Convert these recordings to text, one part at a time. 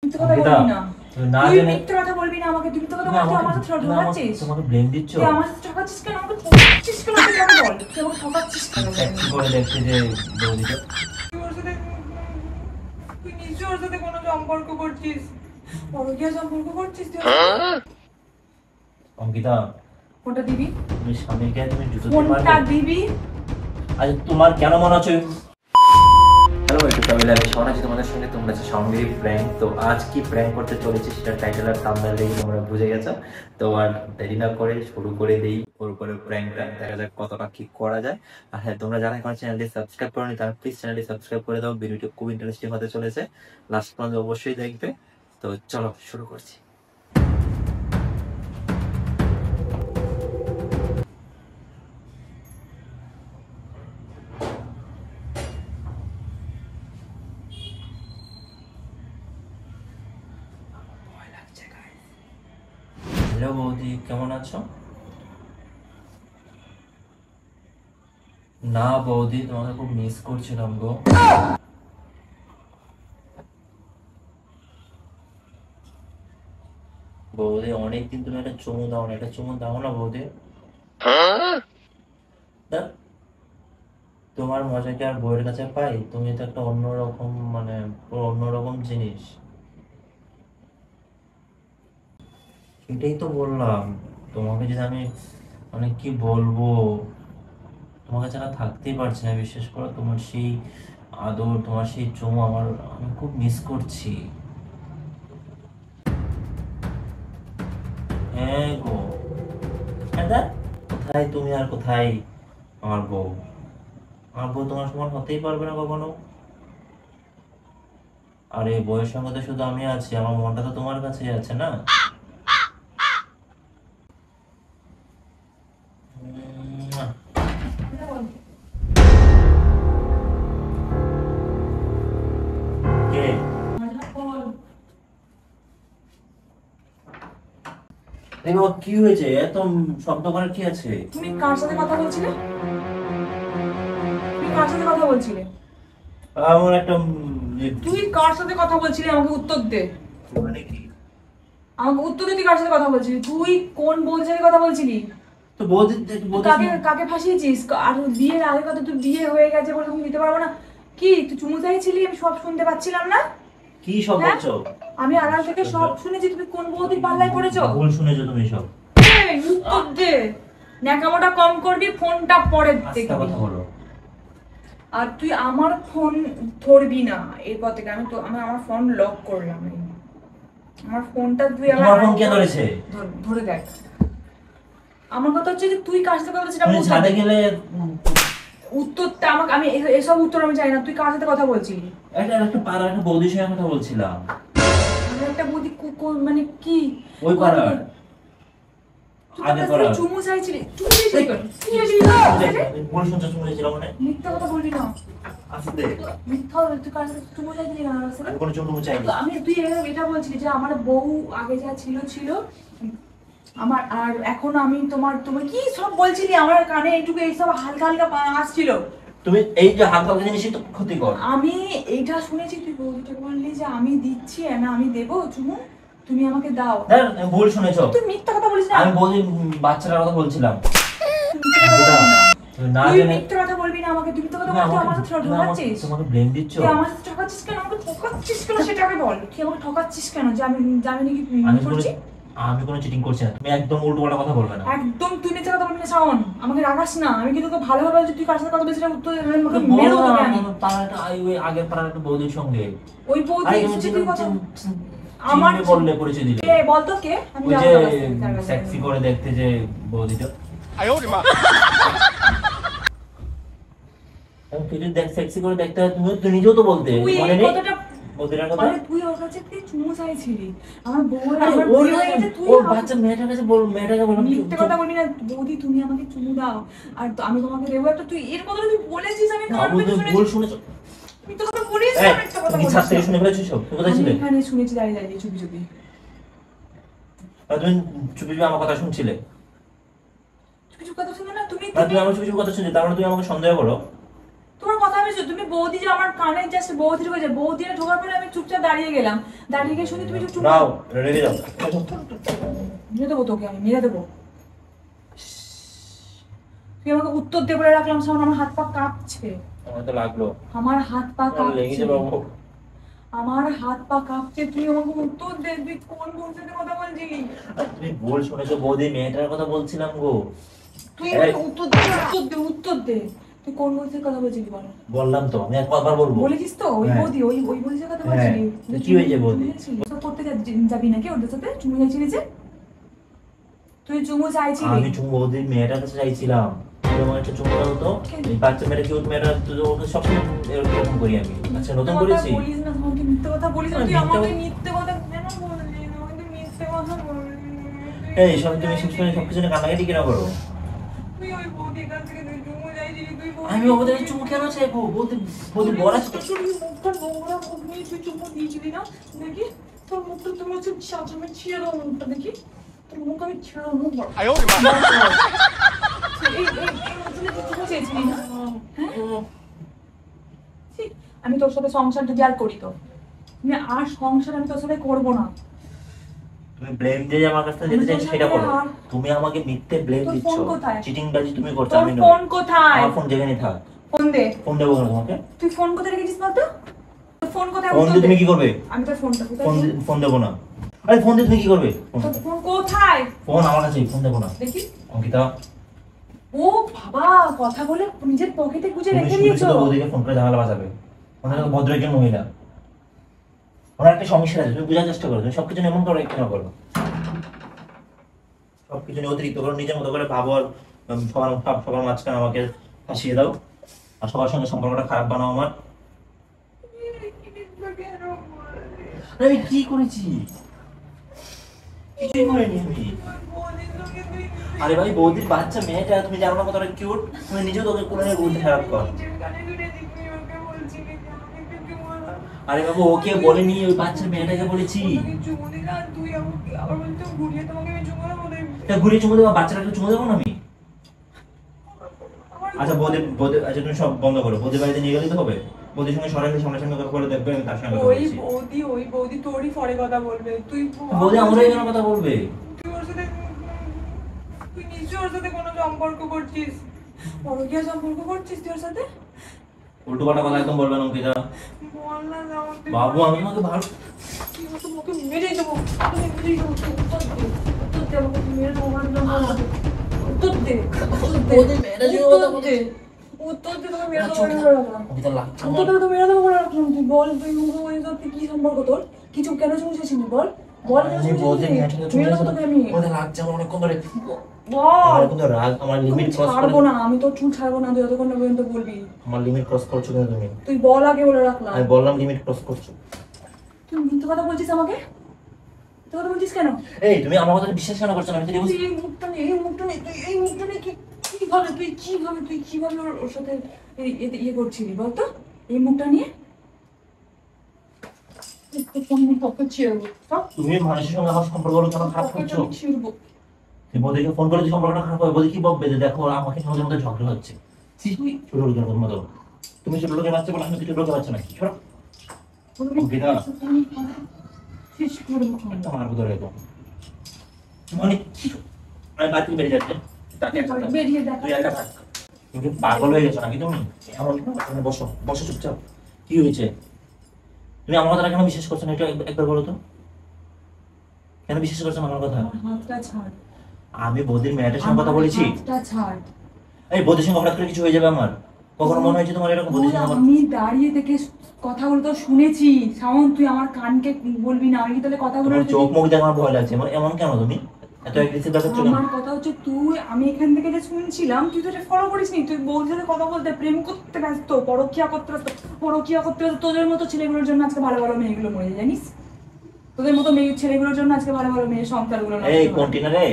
মিথ্যে কথা বলবি না। না তুই জানে মিথ্যে কথা বলবি না আমাকে। তুই মিথ্যে কথা বলতে আমার সাথে ঠকাচ্ছিস। তোমাকে ব্লেম দিচ্ছ। তুই আমার সাথে ঠকাচ্ছিস কেন? আমাকে ঠকাচ্ছিস কেন তুই আমাকে বল। তুই আমাকে ঠকাচ্ছিস কেন? ট্যাক্সি করে দেখতে যে বৌদিটা তুই ওর সাথে তুই নিশ্চয়ই ওর সাথে কোনো সম্পর্ক করছিস। পরকীয়া সম্পর্ক করছিস তুই? অঙ্কিতা, ফোনটা দিবি? তুমি স্বামীকে তুমি জুতো দিয়ে ফোনটা মারবে? দিবি? আজ তোমার কেন মনে হচ্ছে? হ্যালো একটু ফ্যামিলি, আমি শোন আছি তোমাদের সঙ্গে। তোমরা হচ্ছে সঙ্গে প্র্যাঙ্ক। তো আজ কি প্র্যাঙ্ক করতে চলেছি সেটা টাইটেল আর থাম্বনেল দেখে তোমরা বুঝে গেছো। তো আর দেরি না করে শুরু করে দেই ওর উপরে প্র্যাঙ্কটা। দেখা যাক কতটা কি করা যায়। আর হ্যাঁ, তোমরা যারা এখন চ্যানেলটি সাবস্ক্রাইব করোনি তারা প্লিজ চ্যানেলটি সাবস্ক্রাইব করে দাও। ভিডিওটি খুব ইন্টারেস্টিং হতে চলেছে, লাস্ট পর্যন্ত অবশ্যই দেখবে। তো চলো শুরু করছি। হ্যালো বৌদি, কেমন আছো? না বৌদি, তোমাকে খুব মিস করছিলাম গো। বৌদি অনেকদিন তুমি একটা চুমু দাও না, একটা চুমু দাও না বৌদি। তা তোমার মজা কি আর বউয়ের কাছে পাই? তুমি তো একটা অন্যরকম, মানে পুরো অন্যরকম জিনিস। এটাই তো বললাম তোমাকে, যদি আমি মানে কি বলবো, তোমাকে ছাড়া থাকতেই পারছি না। বিশেষ করে তোমার সেই আদর, তোমার সেই চুমু আমার, আমি খুব মিস করছি। হ্যাঁ গো। হ্যাঁ দেখ, কোথায় তুমি আর কোথায় আমার বউ? আমার বউ তোমার সমান হতেই পারবে না কখনো। আরে বউয়ের সঙ্গে তো শুধু আমি আছি, আমার মনটা তো তোমার কাছেই আছে না। উম, কে? এই বাবা, কি হয়েছে? এত শব্দ করার কি আছে? তুমি কার সাথে কথা বলছিলে? তুমি কার সাথে কথা বলছিলে? আমার একটা তুই কার সাথে কথা বলছিলি? আমাকে উত্তর দে। মানে কি? আমাকে উত্তর দে, তুই কার সাথে কথা বলছিলি? তুই কোন বোনের সাথে কথা বলছিলি? তো বৌদি তুই কাকে কাকে ফাঁসিয়েছিস? আর বিয়ের আগে কথা, তুই বিয়ে হয়ে গেছে বলে তুমি দিতে পারবো না? কি তুই চুমু চাইছিলি? আমি সব শুনতে পাচ্ছিলাম না? কি সব হ্যাঁ? বলছো? আমি আড়াল থেকে সব শুনেছি। তুমি কোন বৌদির পাল্লায় পড়েছো? ভুল শুনেছো তুমি সব। এই, উত্তর দে। ন্যাকামোটা কম করবি, ফোনটা পরে আস্তে দেখবি। কথা বলো। আর তুই আমার ফোন ধরবি না এরপর থেকে। আমি আমার ফোন লক করলাম। আমার ফোনটা তুই তোমার ফোন কে ধরেছে? ধরে দেখ। আমার কথা হচ্ছে যে তুই কার সাথে কথা বলছিস? তুমি ছাদে গেলে উত্তরটা আমাকে, আমি এসব উত্তর আমি চাই না। তুই কার সাথে কথা বলছিস? একটা পাড়ার একটা বৌদির সঙ্গে কথা বলছিলাম। আমি একটা বৌদি মানে কি? ওই পাড়ার, তুই আগে তার কাছ পাড়ার। থেকে চুমু চাইছিলি? চুমু চাইছিলি কেন? কি চাইছিলি? ভুল শুনছো, শুনেছিলাম মানে। মিথ্যা কথা বলবি না। আস্তে। মিথ্যা, তুই কার সাথে চুমু চাইছিলি কেন আমার সাথে? আমি কোনো চুমু চাইনি। তুই এটা বলছিলি যে আমার বউ আগে যা ছিল ছিল আমার, আর এখন আমি তুমি কি সব বলছিলি আমার কানে? এইটুকু এইসব হালকা হালকা আসছিল। তুমি এই যে হালকা হালকা জিনিসই তো ক্ষতিকর। আমি এইটা শুনেছি, তুই বৌদিটাকে বললি যে আমি দিচ্ছি না, আমি দেবো চুমু, তুমি আমাকে দাও। ভুল শুনেছো। তুই মিথ্যা কথা বলিস না। আমি বৌদির বাচ্চাটার কথা বলছিলাম। না তুই জেনে মিথ্যা কথা বলবি না আমাকে। তুই মিথ্যা কথা বলতে আমার সাথে ঠকাচ্ছিস। তোমাকে ব্লেম দিচ্ছ। তুই আমার সাথে ঠকাচ্ছিস কেন? আমাকে ঠকাচ্ছিস কেন সেটা আগে বল। তুই আমাকে ঠকাচ্ছিস কেন? যে আমি নাকি করছি? আমি কোনো চিটিং করছি না। তুমি একদম উল্টো পাল্টা কথা বলবে না। একদম তুই মিথ্যা কথা বলবি না শাওন। আমাকে রাগাস না। আমি কিন্তু তোকে ভালোভাবে বলছি, তুই কার সাথে কথা বলছিস উত্তর দে, আমি তোকে মেরে দেবো তোকে আমি। ওই আগের পাড়ার একটা বৌদির সঙ্গে। ওই বৌদি তুমি তুই কথা আমার আমার বললে পরিচয় দিলে। কে বল তো কে? আমি ওই জানতে যে পারছি সেক্সি করে দেখতে যে বৌদিটা। আমি ফিরে দেখ, সেক্সি করে দেখতে হয়। তুমি তো নিজেও তো বলতে তুই মনে এই নেই কথাটা বৌদিটার কথা। মানে তুই ওর কাছে তুই চুমু চাইছিলি। আমার বউর আরে আমার ওর বিয়ে হয়ে গেছে, তুই ওর বাচ্চা মেয়েটার কাছে বল, মেয়েটাকে বল। মিথ্যে কথা বলবি না। বৌদি তুমি আমাকে চুমু দাও আর আমি তোমাকে দেবো একটা। তুই এর কথাটা তুই বলেছিস, আমি কার মুখে শুনেছি? ভুল শুনেছো। মিথ্যে কথা বলিস না, মিথ্যে কথা তুমি বলিস ছাদ থেকে না। শুনে ফেলেছো সব? তুমি কোথায় আমি ছিলে? এখানে শুনেছি দাঁড়িয়ে দাঁড়িয়ে চুপি চুপি। আর তুমি চুপি চুপি আমার কথা শুনছিলে? চুপি চুপি কথা শুনবে না তুমি? তুমি আমার চুপি চুপি কথা শুনছিলে, তার মানে তুমি আমাকে সন্দেহ করো। তোমার কথা আমি তুমি বৌদি যে আমার কানে জাস্ট বৌদি ঢুকে যায়, বৌদিটা ঢোকার পরে আমি চুপচাপ দাঁড়িয়ে গেলাম, দাঁড়িয়ে গিয়ে শুনি তুমি চুপ নাও রেডি যাও। মেরে দেবো তোকে, আমি মেরে দেবো। তুই আমাকে উত্তর দিয়ে বলে রাখলাম, সামনে আমার হাত পা কাঁপছে। আমার তো লাগলো, আমার হাত পা লেগেছে কাঁপছে, বাবু। আমার হাত পা কাঁপছে। তুই আমাকে উত্তর দে, তুই কোন বৌদির কথা বলছিলি? তুমি ভুল শুনেছো, বৌদি মেয়েটার কথা বলছিলাম গো। তুই আমাকে উত্তর দে, উত্তর দে, উত্তর দে। তুই কোন বৌদির কথা বলছিলি বল? বললাম তো, আমি কতবার বলবো? বলেছিস তো ওই হ্যাঁ। বৌদি, ওই বৌদির কথা বলছিলি। তো কি হয়েছে বৌদি? তুই করতে যাবি নাকি ওদের সাথে? চুমু চাইছিলি যে, তুই চুমু চাইছিলি? আমি চুমু বৌদির মেয়েটার কাছে চাইছিলাম, আমার একটা চুমু দাও তো। এই বাচ্চা মেয়েটা কিউট মেয়েটা, তো ওকে সবসময় এরকম করি আমি। আচ্ছা নতুন করেছি? বলিস না, আমাকে মিথ্যে কথা বলিস না। তুই মিথ্যে আমাকে কথা- মিথ্যে কথা কেন বললি? আমাকে মিথ্যে কথা বললি। এই সব তুমি সবসময় সবকিছু নিয়ে কান্নাকাটি কেন করো? তুই ওই বৌদির কাছ থেকে তুই চুমু চাইছিলি, তুই আমি ওদের কাছে চুমু কেন চাইবো? বৌদি বৌদি বড় আছে তো। তোর মুখটা নোংরা, মুখ নিয়ে তুই চুমু দিয়েছিলি না? দেখি তোর মুখটা, তুমি হচ্ছে সাজামে ছিঁড়ে দাও মুখটা, দেখি তোর মুখ আমি ছিঁড়ে দেবো। মুখ বড়। এই মুখটা তুই চুমু চেয়েছিলি না? হ্যাঁ? ছি, আমি তোর সাথে সংসার যদি আর করি তো, আমি আর সংসার আমি তোর সাথে করবো না। তুমি ব্লেম দিয়ে আমার কাছ থেকে যেতে চাইছো সেটা করো। তুমি আমাকে মিথ্যে ব্লেম তোর দিচ্ছ, ফোন কোথায়? চিটিং বাজি তুমি করছো, তোর আমি নই। ফোন কোথায়? আমার ফোন যেখানে থাক। ফোন দে। ফোন দেবো কেন তোমাকে? তুই ফোন কোথায় রেখেছিস বলতো? তোর ফোন কোথায়? ফোন দিয়ে তুমি কি করবে? আমি তোর ফোনটা কোথায়? ফোন ফোন দেবো না। আরে ফোন দিয়ে তুমি কি করবে? তোর ফোন কোথায়? ফোন আমার কাছে, ফোন দেবো না। দেখি। অঙ্কিতা, ও বাবা, কথা বলে নিজের পকেটে গুজে তুমি রেখে শুনেছো দিয়েছো। তো বৌদিকে ফোন করে ঝামেলা বাজাবে? ওনারা তো ভদ্র একজন মহিলা, ওনার একটা সমস্যা আছে, তুমি বোঝার চেষ্টা করো। তুমি সবকিছু এমন করো কেন করো? সবকিছু নিয়ে অতিরিক্ত করো, নিজের মতো করে ভাবো, আর সবার মাঝখানে আমাকে ফাঁসিয়ে দাও, আর সবার সঙ্গে সম্পর্কটা খারাপ বানাও আমার। আরে আমি কি করেছি? কিছুই করিনি আমি। আরে ভাই, বৌদির বাচ্চা মেয়েটা, তুমি জানো না কতটা কিউট? তুমি নিজেও তোকে কোলে নিয়ে বলতে খারাপ কর। আরে বাবু, ওকে বলেনি, ওই বাচ্চা মেয়েটাকে বলেছি। তা ঘুরিয়ে চুমু দেবো, বাচ্চাটাকে চুমু দেবো না আমি? আচ্ছা বৌদি বৌদি, আচ্ছা তুমি সব বন্ধ করো, বৌদির বাড়িতে নিয়ে গেলেই তো হবে। বৌদির সঙ্গে সরাসরি সামনাসামনি কথা বলে দেখবে, আমি তার সঙ্গে কথা বলছি। ওই বৌদি তোরই পরে কথা বলবে। তুই বৌদি আমারই কেন কথা বলবে? তুই ওর সাথে, তুই নিশ্চয়ই ওর সাথে কোনো সম্পর্ক করছিস, পরকীয়া সম্পর্ক করছিস তুই ওর সাথে। উল্টো পাল্টা কথা একদম বলবে না অঙ্কিতা। বল না, বাবু আমি তোমাকে ভালো, তোকে মেরেই দেবো, তোকে মেরেই দেবো। উত্তর দে, উত্তর দে, আমাকে মেরে দেবো, আমার জন্য উত্তর দে, বৌদি মেয়েটা যে কথা বলছে। উত্তর দে, তোকে মেরে দেবো বলে রাখলাম। অঙ্কিতা লাগছে উত্তর আমার। দে, তোকে মেরে দেবো বলে রাখলাম। তুই বল, তুই মুখে বলিস তুই কি সম্পর্ক তোর? কিছু কেন চুমুছেছিলি বল? বল কেন আমি বৌদির চুমুছেছিলি? মেয়েটাকে চুমু মেরে দেবো দিয়েছিলাম। তোকে আমি। ওটা লাগছে আমার অনেকক্ষণ ধরে। বল। আমার কিন্তু রাগ, আমার তোকে লিমিট ক্রস ছাড়বো করে। না, আমি তোর চুল ছাড়বো না তুই যতক্ষণ না পর্যন্ত বলবি। আমার লিমিট ক্রস করছো কিন্তু তুমি। তুই বল আগে বলে রাখলাম। আমি বললাম লিমিট ক্রস করছো। তুই মিথ্যে কথা বলছিস আমাকে? মিথ্যে কথা বলছিস কেন? এই তুমি আমার কথা বিশ্বাস কেন করছো না? আমি তো তুই এই মুখটা নিয়ে, তুই কিভাবে ওর সাথে ইয়ে করছিলি বলতো? এই মুখটা নিয়ে তুমি মানুষের সঙ্গে আমার সম্পর্কগুলো কেন খারাপ করছো? তুই বৌদিকে ফোন করে সম্পর্কটা খারাপ হবে, বৌদি কি বকবে যে দেখো আমাকে ওদের মধ্যে ঝগড়া হচ্ছে। ছোট লোকের মতো তুমি ছোট লোকের বাচ্চা বলে, আমি তো ছোট লোকের বাচ্চা নাকি? সরো। অঙ্কিতা, একটা মারবো ধরে একদম। মানে আমি বাড়ি থেকে বেরিয়ে যাচ্ছে। বেরিয়ে দেখ। তুই একা থাক। তুমি কি পাগল হয়ে গেছো নাকি তুমি? এমন তুমি বসো, বসো চুপচাপ। কি হয়েছে? তুমি আমার কথা কেন বিশ্বাস করছো না? এটা একবার বলো তো, কেন বিশ্বাস করছো না আমার কথা? হাতটা ছাড়। আমি বৌদির মেয়েটার সঙ্গে কথা বলেছি। হাতটা ছাড়। এই বৌদির সঙ্গে হঠাৎ করে কিছু হয়ে যাবে আমার? কখনো মনে হয়েছে তোমার এরকম বৌদির সঙ্গে আমার? আমি দাঁড়িয়ে থেকে কথাগুলো তো শুনেছি। সাউন, তুই আমার কানকে বলবি না? আমি কি তাহলে কথাগুলো? তোমার চোখ মুখ দেখে আমার ভয় লাগছে। মানে এমন কেন তুমি এত অ্যাগ্রেসিভ দেখাচ্ছ কেন? আমার কথা হচ্ছে তুই, আমি এখান থেকে যে শুনছিলাম তুই তো এটা ফলো করিসনি। তুই বৌদির সাথে কথা বলতে, প্রেম করতে ব্যস্ত, পরকীয়া করতে ব্যস্ত। তোদের মতো ছেলেগুলোর জন্য আজকে ভালো ভালো মেয়েগুলো মরে যায়, জানিস? তোদের মতো মেয়ে ছেলেগুলোর জন্য আজকে ভালো ভালো মেয়ে সংসারগুলো নষ্ট এই হয়। কন্টেনারে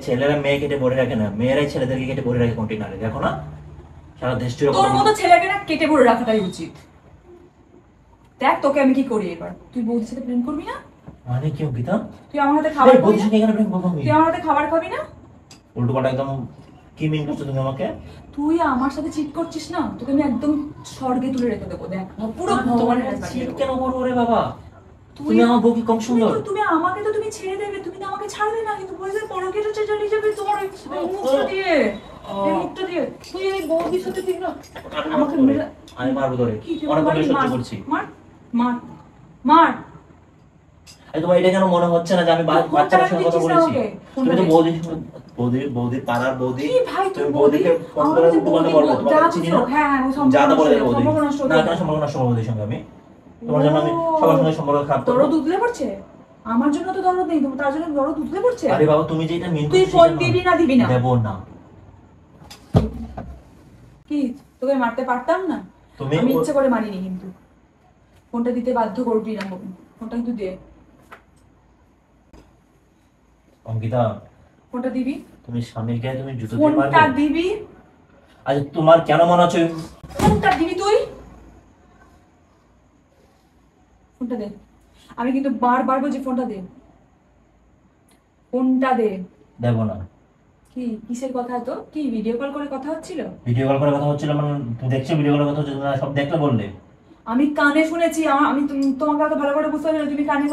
ছেলেরা মেয়ে কেটে ভরে রাখে না, মেয়েরাই ছেলেদেরকে কেটে ভরে রাখে কন্টেনারে। দেখো না, সারা দেশ জুড়ে তোর মতো ছেলেকে না কেটে ভরে রাখাটাই উচিত। দেখ তোকে আমি কি করি এবার। তুই বৌদির সাথে প্রেম করবি না? মানে কি অঙ্কিতা? তুই আমার হাতে খাবার খাবি বৌদির না? সঙ্গে এখানে প্রেম করবো আমি? তুই আমার হাতে খাবার খাবি না? উল্টো পাল্টা একদম কি মিন করছো তুমি আমাকে? তুই আমার সাথে চিট করছিস না, তোকে আমি একদম স্বর্গে তুলে রেখে দেবো। দেখ পুরো ভগবানের কাছে চিট কেন করবো রে বাবা? তুমি আমার বউ কি কম সুন্দর? তুমি আমাকে তো তুমি ছেড়ে দেবে, তুমি না আমাকে ছাড়বে না, কিন্তু বলে পরকে তো চলে যাবে তোমার এই মুখটা দিয়ে, এই মুখটা দিয়ে তুই এই বউদির সাথে ঠিক না আমাকে আমি মারবো ধরে, অনেক করে সহ্য করছি। মার মার মার। আরে তোমার এটা কেন মনে হচ্ছে না যে আমি বাচ্চাটার সঙ্গে কথা বলেছি? তুমি তো বৌদির পাড়ার বৌদি। তুমি বৌদিকে ফোন করে তোমাকে বলবো, তোমাকে চিনি না। হ্যাঁ যা তা বলে দেবো বৌদি। না কেন সম্পর্ক নষ্ট করবো বৌদির সঙ্গে আমি? তোমার জন্য আমি সবার সঙ্গে সম্পর্ক খারাপ করবো? দরদ উতলে পড়ছে, আমার জন্য তো দরদ নেই, তার জন্য দরদ উতলে পড়ছে। আরে বাবা তুমি যে এটা মিন করছিস, তুই ফোন দিবি না দিবি না? দেব না। কি তোকে মারতে পারতাম না? তুমি আমি ইচ্ছে করে মারিনি, কিন্তু ফোনটা দিতে বাধ্য করবি না, ফোনটা কিন্তু দে। অঙ্কিতা ফোনটা দিবি, তুমি স্বামীর গায়ে তুমি জুতো দিয়ে মারবে? ফোনটা দিবি। আচ্ছা তোমার কেন মনে হচ্ছে? ফোনটা দিবি তুই, ফোনটা দে। আমি কিন্তু বারবার বলছি ফোনটা দে, ফোনটা দে। দেব না। কি কিসের কথা? তো কি ভিডিও কল করে কথা হচ্ছিল? ভিডিও কল করে কথা হচ্ছিল মানে তুমি দেখছো ভিডিও কলে কথা হচ্ছে, সব দেখলে বললে? আমি কানে শুনেছি, আমি তোমাকে এত ভালো করে বুঝতে পারছি, তুমি কানে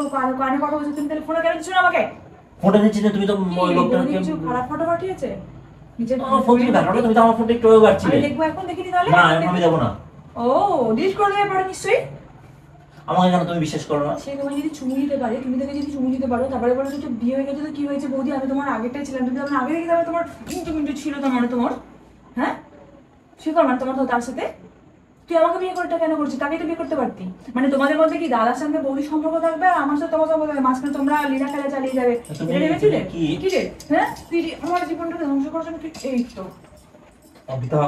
কানে কথা বলছো, তুমি তাহলে ফোনে কেন দিচ্ছ না আমাকে? ফোনটা দিচ্ছি যে তুমি তো ওই লোকটাকে কিছু খারাপ ফটো পাঠিয়েছে নিজের আমার ফোন থেকে দেখাও, তুমি তো আমার ফোনটা একটু ওই পাচ্ছিলে। আমি দেখবো, এখন দেখিনি তাহলে? না আমি দেব না। ও ডিলিট করে দেবে পারো নিশ্চয়ই। আমাকে কেন তুমি বিশ্বাস করো না? সে তোমায় যদি চুমু দিতে পারে, তুমি তাকে যদি চুমু দিতে পারো, তারপরে বলো যে বিয়ে হয়ে গেছে তো কি হয়েছে বৌদি, আমি তোমার আগেরটাই ছিলাম, তুমি আমার আগে থেকে তাহলে তোমার কিন্তু ছিল তোমার, হ্যাঁ সে তোমার তো তার সাথে তুই আমাকে বিয়ে করতে কেন করছিস? তাকে তো বিয়ে করতে পারতি। মানে তোমাদের মধ্যে কি দাদার সঙ্গে বৌদির সম্পর্ক থাকবে আর আমার সাথে তোমার সম্পর্ক থাকবে, মাঝখানে তোমরা লীলা খেলা চালিয়ে যাবে, এটা ভেবেছিলে? কি রে হ্যাঁ, তুই আমার জীবনটা ধ্বংস করার জন্য তুই এই তো অঙ্কিতা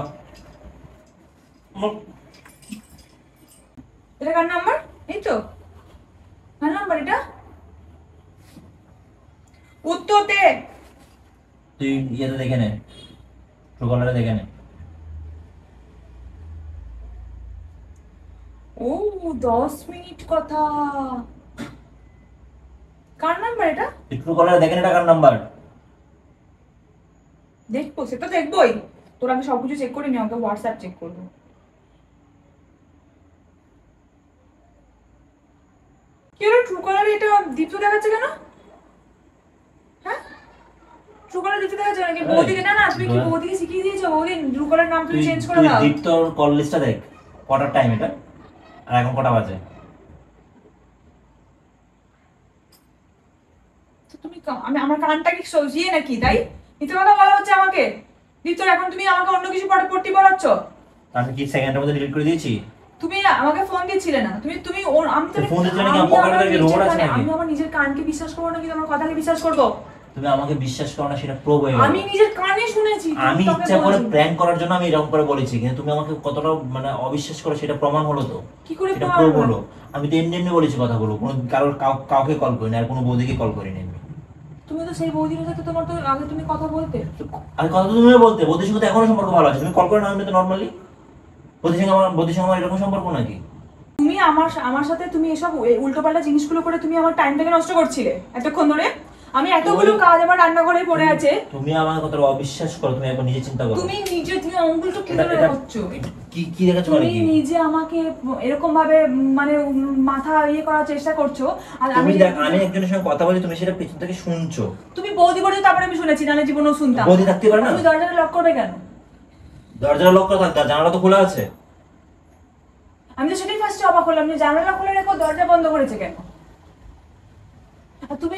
এটা কার নাম্বার? এই তো কার নাম্বার এটা? উত্তর দে। তুই ইয়েতে দেখে নে, ট্রুকলারে দেখে নে। ও 10 মিনিট কথা, কার নাম্বার এটা? তুই ট্রুকলারে দেখে নে এটা কার নাম্বার? দেখবো, সে তো দেখবোই, তোর আমি সবকিছু চেক করে নি, আমাকে হোয়াটসঅ্যাপ চেক করবো। কি হলো ট্রুকলারে এটা দীপ্ত দেখাচ্ছে কেন? হ্যাঁ ট্রুকলারে দীপ্ত দেখাচ্ছে নাকি বৌদিকে? না না তুমি কি বৌদিকে শিখিয়ে দিয়েছো? বৌদি ট্রুকলার নাম তুমি চেঞ্জ করে দাও। তুই তোর কল লিস্টটা দেখ, কটার টাইম এটা আর এখন কটা বাজে? তুমি আমি আমার কানটা কি সজিয়ে নাকি তাই মিথ্যে কথা বলা হচ্ছে আমাকে? দীপ্ত এখন তুমি আমাকে অন্য কিছু পড়তে পড়াচ্ছ? আমি কি সেকেন্ডের মধ্যে ডিলিট করে দিয়েছি? তুমি আমাকে ফোন দিচ্ছিলে না, তুমি তুমি আমি তো ফোন দিচ্ছিলে নাকি? পকেটে কি রোবট আছে নাকি? আমি আমার নিজের কানকে বিশ্বাস করব নাকি তোমার কথাকে বিশ্বাস করব? তুমি আমাকে বিশ্বাস করো না সেটা প্রুভ হয়ে গেল। আমি নিজের কানে শুনেছি, আমি ইচ্ছা করে প্র্যাঙ্ক করার জন্য আমি এরকম করে বলেছি, কিন্তু তুমি আমাকে কতটা মানে অবিশ্বাস করো সেটা প্রমাণ হলো তো। কি করে এটা প্রুভ হলো? আমি তো এমনি এমনি বলেছি কথাগুলো, কোনো কাউকে কল করিনি, আর কোনো বৌদিকে কল করিনি আমি। তুমি তো সেই বৌদির সাথে তোমার তো আগে তুমি কথা বলতে। আর কথা তো তুমি বলতে, বৌদির সঙ্গে এখনো সম্পর্ক ভালো আছে, তুমি কল করে না আমি তো নরমালি। বৌদির সঙ্গে আমার এরকম সম্পর্ক নাকি? তুমি আমার সাথে তুমি এসব উল্টোপাল্টা জিনিসগুলো করে তুমি আমার টাইমটাকে নষ্ট করছিলে এতক্ষণ ধরে। আমি এতগুলো কাজ আমার রান্নাঘরে পড়ে আছে। তুমি আমার কথাটা অবিশ্বাস করো, তুমি একবার নিজে চিন্তা করো। তুমি আঙ্গুলটা কি করে করছো? কি দেখাচ্ছ মানে কি? তুমি নিজে আমাকে এরকম ভাবে মানে মাথা ইয়ে করার চেষ্টা করছো, আর আমি একজনের সঙ্গে কথা বলি, তুমি সেটা পেছন থেকে শুনছো। তুমি বৌদি বলে তারপরে আমি শুনেছি, নালে জীবনেও শুনতাম। বৌদি থাকতে পারে না? তুমি দরজাটা লক করবে কেন? দরজাটা লক করা থাকতে, জানালা তো খোলা আছে। আমি তো সেটাই ফার্স্টে অবাক হলাম যে জানালা খুলে রেখো দরজা বন্ধ করেছে কেন? আর তুমি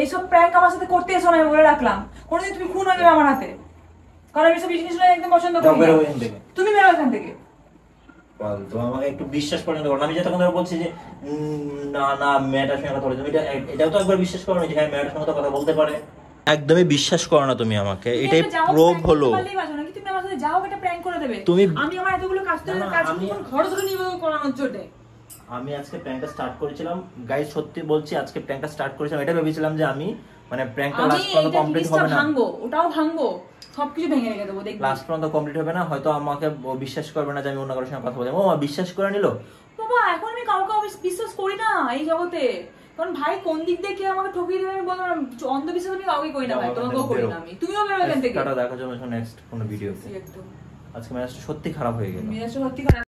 এইসব প্র্যাঙ্ক আমার সাথে করতে এসো না, আমি বলে রাখলাম। কোনোদিন তুমি খুন হয়ে যাবে আমার হাতে, কারণ আমি সব জিনিসগুলো একদম পছন্দ করি না। তুমি বেরো এখান থেকে। তো আমাকে একটু বিশ্বাস করেন তো। আমি যতক্ষণ ধরে বলছি যে না মেয়েটার সঙ্গে কথা বলে, তুমি এটাও তো একবার বিশ্বাস করো না যে হ্যাঁ মেয়েটার সঙ্গে তো কথা বলতে পারে। একদমই বিশ্বাস করো না তুমি আমাকে, এটাই প্রুভ হলো। তুমি আমার সাথে যাও, এটা প্র্যাঙ্ক করে দেবে। আমি আমার এতগুলো কাজ ঘর ধরে নিব করানোর জন্য। আমি আজকে প্র্যাঙ্কটা স্টার্ট করেছিলাম গাইস, সত্যি বলছি আজকে প্র্যাঙ্কটা স্টার্ট করেছিলাম, এটা ভেবেছিলাম যে আমি মানে প্র্যাঙ্কটা লাস্ট পর্যন্ত কমপ্লিট হবে না, ওটাও ভাঙবো, সবকিছু ভেঙে রেখে দেবো, দেখবি লাস্ট পর্যন্ত কমপ্লিট হবে না, হয়তো আমাকে বিশ্বাস করবে না যে আমি অন্য কারোর সঙ্গে কথা বলছি। ও বিশ্বাস করে নিল বাবা। এখন আমি কাউকে বিশ্বাস করি না এই জগতে, কারণ ভাই কোন দিক দিয়ে কে আমাকে ঠকিয়ে দেবে আমি বলবো না, অন্ধবিশ্বাস আমি কাউকে করি না ভাই, তোমাকেও করি না আমি, তুমিও বেরো এখান থেকে। টাটা, দেখা যাবে নেক্সট কোনো ভিডিওতে। একদম আজকে ম্যাচটা সত্যি খারাপ হয়ে গেল। মেজাজটা সত্যি খারাপ।